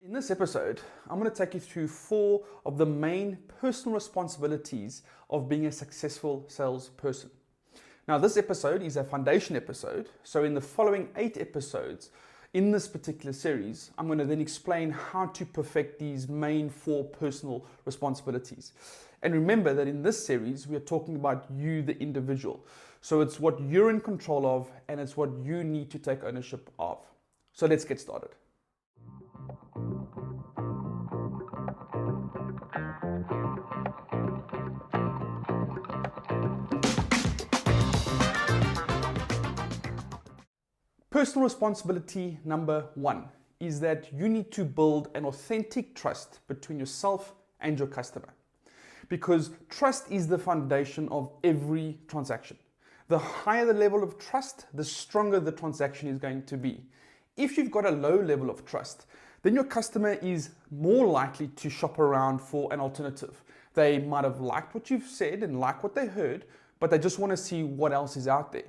In this episode, I'm going to take you through 4 of the main personal responsibilities of being a successful salesperson. Now, this episode is a foundation episode, so in the following 8 episodes in this particular series, I'm going to then explain how to perfect these main 4 personal responsibilities. And remember that in this series, we are talking about you, the individual. So it's what you're in control of, and it's what you need to take ownership of. So let's get started. Personal responsibility number 1 is that you need to build an authentic trust between yourself and your customer. Because trust is the foundation of every transaction. The higher the level of trust, the stronger the transaction is going to be. If you've got a low level of trust, then your customer is more likely to shop around for an alternative. They might have liked what you've said and liked what they heard, but they just want to see what else is out there.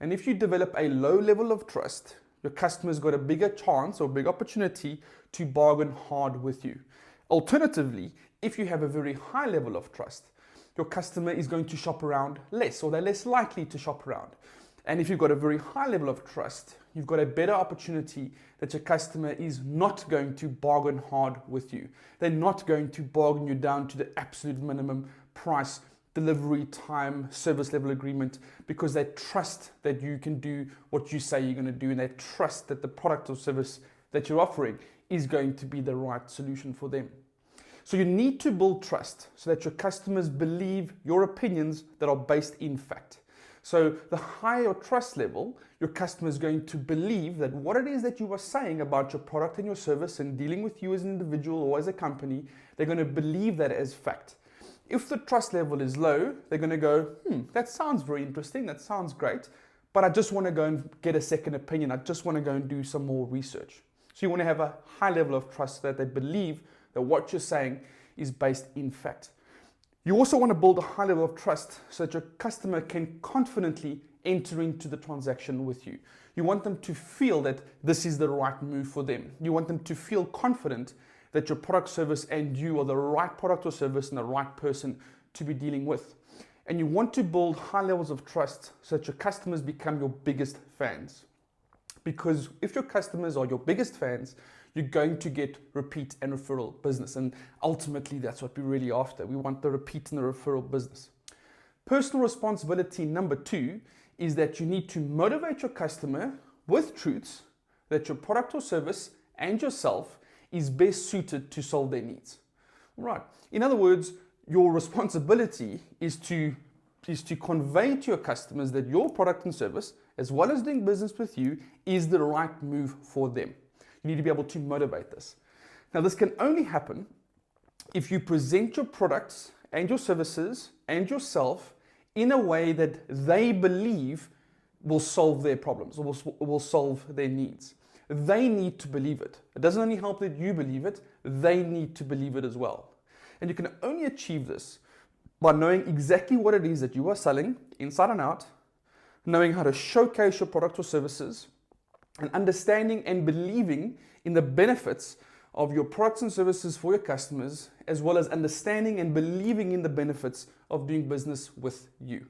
And if you develop a low level of trust, your customer's got a bigger chance or big opportunity to bargain hard with you. Alternatively, if you have a very high level of trust, your customer is going to shop around less, or they're less likely to shop around. And if you've got a very high level of trust, you've got a better opportunity that your customer is not going to bargain hard with you. They're not going to bargain you down to the absolute minimum price, delivery time, service level agreement, because they trust that you can do what you say you're going to do, and they trust that the product or service that you're offering is going to be the right solution for them. So you need to build trust so that your customers believe your opinions that are based in fact. So the higher your trust level, your customer is going to believe that what it is that you are saying about your product and your service and dealing with you as an individual or as a company, they're going to believe that as fact. If the trust level is low, they're going to go, that sounds very interesting, that sounds great, but I just want to go and get a second opinion. I just want to go and do some more research. So you want to have a high level of trust so that they believe that what you're saying is based in fact. You also want to build a high level of trust so that your customer can confidently enter into the transaction with you. You want them to feel that this is the right move for them. You want them to feel confident that your product, service, and you are the right product or service and the right person to be dealing with. And you want to build high levels of trust so that your customers become your biggest fans. Because if your customers are your biggest fans, you're going to get repeat and referral business. And ultimately, that's what we're really after. We want the repeat and the referral business. Personal responsibility number 2 is that you need to motivate your customer with truths that your product or service and yourself is best suited to solve their needs. Right. In other words, your responsibility is to convey to your customers that your product and service, as well as doing business with you, is the right move for them. You need to be able to motivate this. Now, this can only happen if you present your products and your services and yourself in a way that they believe will solve their problems or will solve their needs. They need to believe it. It doesn't only help that you believe it, they need to believe it as well. And you can only achieve this by knowing exactly what it is that you are selling inside and out, knowing how to showcase your product or services, and understanding and believing in the benefits of your products and services for your customers, as well as understanding and believing in the benefits of doing business with you.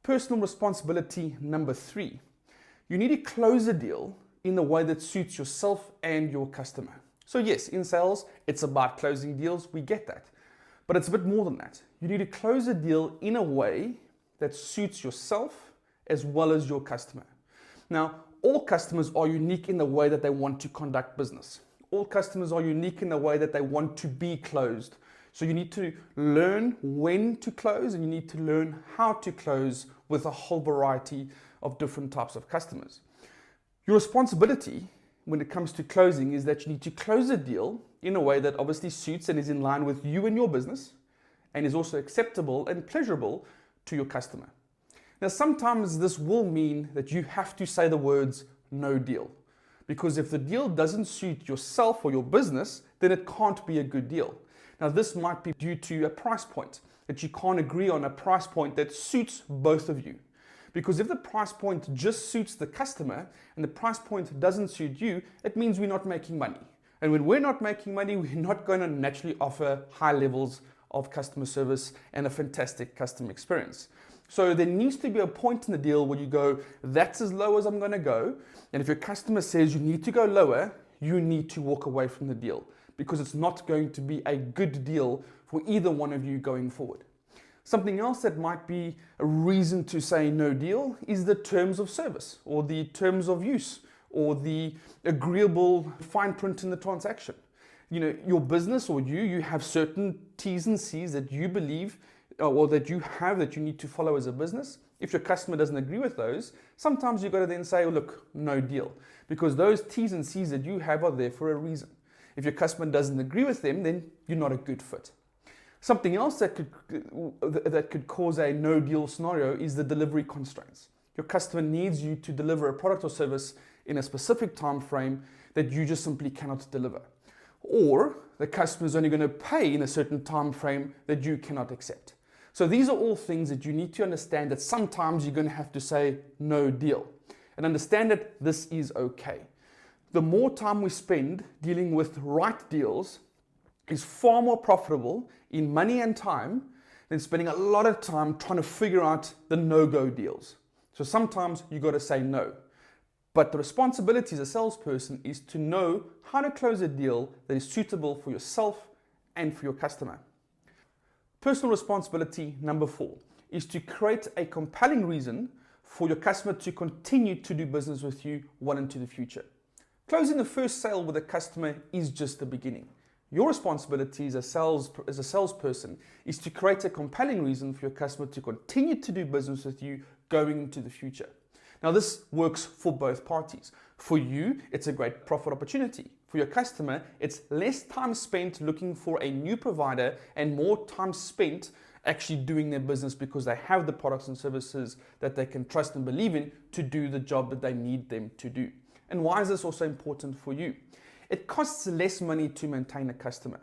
Personal responsibility number 3. You need to close a deal in the way that suits yourself and your customer. So yes, in sales, it's about closing deals, we get that. But it's a bit more than that. You need to close a deal in a way that suits yourself as well as your customer. Now, all customers are unique in the way that they want to conduct business. All customers are unique in the way that they want to be closed. So you need to learn when to close, and you need to learn how to close with a whole variety of different types of customers. Your responsibility when it comes to closing is that you need to close a deal in a way that obviously suits and is in line with you and your business, and is also acceptable and pleasurable to your customer. Now, sometimes this will mean that you have to say the words "no deal," because if the deal doesn't suit yourself or your business, then it can't be a good deal. Now, this might be due to a price point, that you can't agree on a price point that suits both of you. Because if the price point just suits the customer and the price point doesn't suit you, it means we're not making money. And when we're not making money, we're not going to naturally offer high levels of customer service and a fantastic customer experience. So there needs to be a point in the deal where you go, that's as low as I'm going to go. And if your customer says you need to go lower, you need to walk away from the deal, because it's not going to be a good deal for either one of you going forward. Something else that might be a reason to say no deal is the terms of service or the terms of use or the agreeable fine print in the transaction. You know, your business or you have certain T's and C's that you believe or that you have that you need to follow as a business. If your customer doesn't agree with those, sometimes you've got to then say, oh, look, no deal, because those T's and C's that you have are there for a reason. If your customer doesn't agree with them, then you're not a good fit. Something else that could cause a no deal scenario is the delivery constraints. Your customer needs you to deliver a product or service in a specific time frame that you just simply cannot deliver. Or the customer is only going to pay in a certain time frame that you cannot accept. So these are all things that you need to understand, that sometimes you're going to have to say no deal, and understand that this is okay. The more time we spend dealing with right deals is far more profitable in money and time than spending a lot of time trying to figure out the no-go deals. So sometimes you got to say no. But the responsibility as a salesperson is to know how to close a deal that is suitable for yourself and for your customer. Personal responsibility number 4 is to create a compelling reason for your customer to continue to do business with you well into the future. Closing the first sale with a customer is just the beginning. Your responsibility as a salesperson is to create a compelling reason for your customer to continue to do business with you going into the future. Now, this works for both parties. For you, it's a great profit opportunity. For your customer, it's less time spent looking for a new provider and more time spent actually doing their business because they have the products and services that they can trust and believe in to do the job that they need them to do. And why is this also important for you? It costs less money to maintain a customer,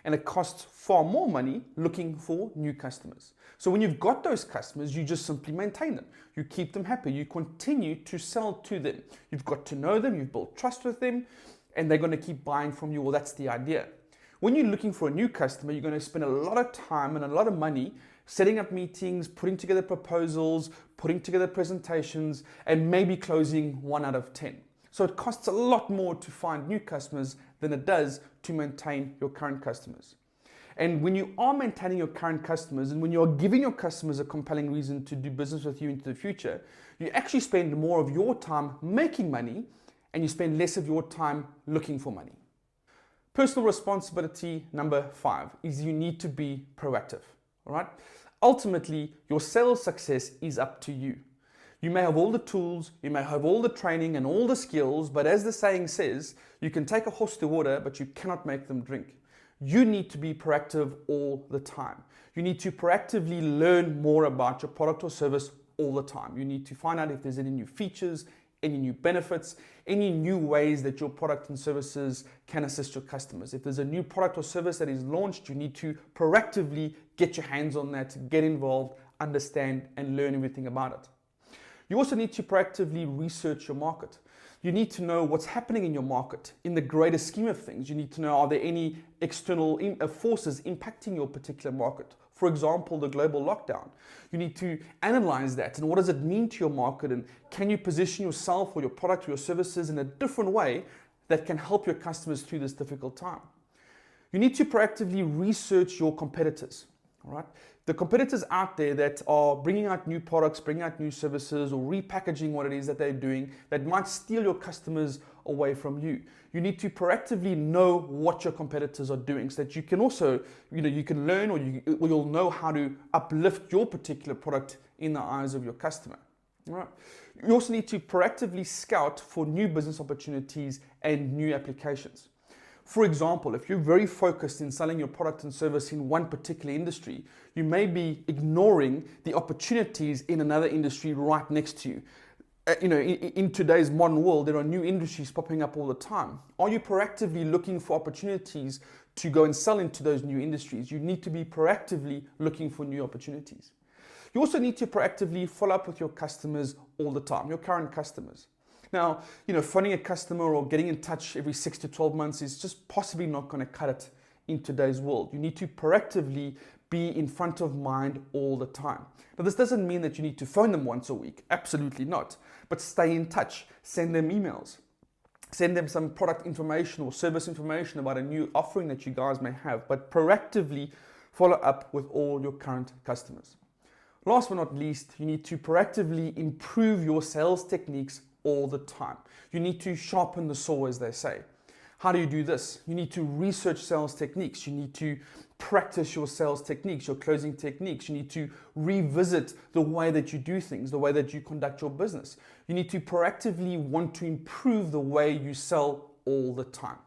and it costs far more money looking for new customers. So when you've got those customers, you just simply maintain them. You keep them happy. You continue to sell to them. You've got to know them. You've built trust with them, and they're going to keep buying from you. Well, that's the idea. When you're looking for a new customer, you're going to spend a lot of time and a lot of money setting up meetings, putting together proposals, putting together presentations, and maybe closing 1 out of 10. So it costs a lot more to find new customers than it does to maintain your current customers. And when you are maintaining your current customers and when you are giving your customers a compelling reason to do business with you into the future, you actually spend more of your time making money and you spend less of your time looking for money. Personal responsibility number 5 is you need to be proactive. All right? Ultimately, your sales success is up to you. You may have all the tools, you may have all the training and all the skills, but as the saying says, you can take a horse to water, but you cannot make them drink. You need to be proactive all the time. You need to proactively learn more about your product or service all the time. You need to find out if there's any new features, any new benefits, any new ways that your product and services can assist your customers. If there's a new product or service that is launched, you need to proactively get your hands on that, get involved, understand, and learn everything about it. You also need to proactively research your market. You need to know what's happening in your market in the greater scheme of things. You need to know, are there any external forces impacting your particular market? For example, the global lockdown. You need to analyze that and what does it mean to your market, and can you position yourself or your product or your services in a different way that can help your customers through this difficult time. You need to proactively research your competitors. All right? The competitors out there that are bringing out new products, bringing out new services, or repackaging what it is that they're doing that might steal your customers away from you. You need to proactively know what your competitors are doing so that you can also, you can learn or you'll know how to uplift your particular product in the eyes of your customer. All right? You also need to proactively scout for new business opportunities and new applications. For example, if you're very focused in selling your product and service in one particular industry, you may be ignoring the opportunities in another industry right next to you. In today's modern world, there are new industries popping up all the time. Are you proactively looking for opportunities to go and sell into those new industries? You need to be proactively looking for new opportunities. You also need to proactively follow up with your customers all the time, your current customers. Now, phoning a customer or getting in touch every 6 to 12 months is just possibly not going to cut it in today's world. You need to proactively be in front of mind all the time. Now, this doesn't mean that you need to phone them once a week. Absolutely not. But stay in touch. Send them emails. Send them some product information or service information about a new offering that you guys may have. But proactively follow up with all your current customers. Last but not least, you need to proactively improve your sales techniques all the time. You need to sharpen the saw, as they say. How do you do this? You need to research sales techniques. You need to practice your sales techniques, your closing techniques. You need to revisit the way that you do things, the way that you conduct your business. You need to proactively want to improve the way you sell all the time.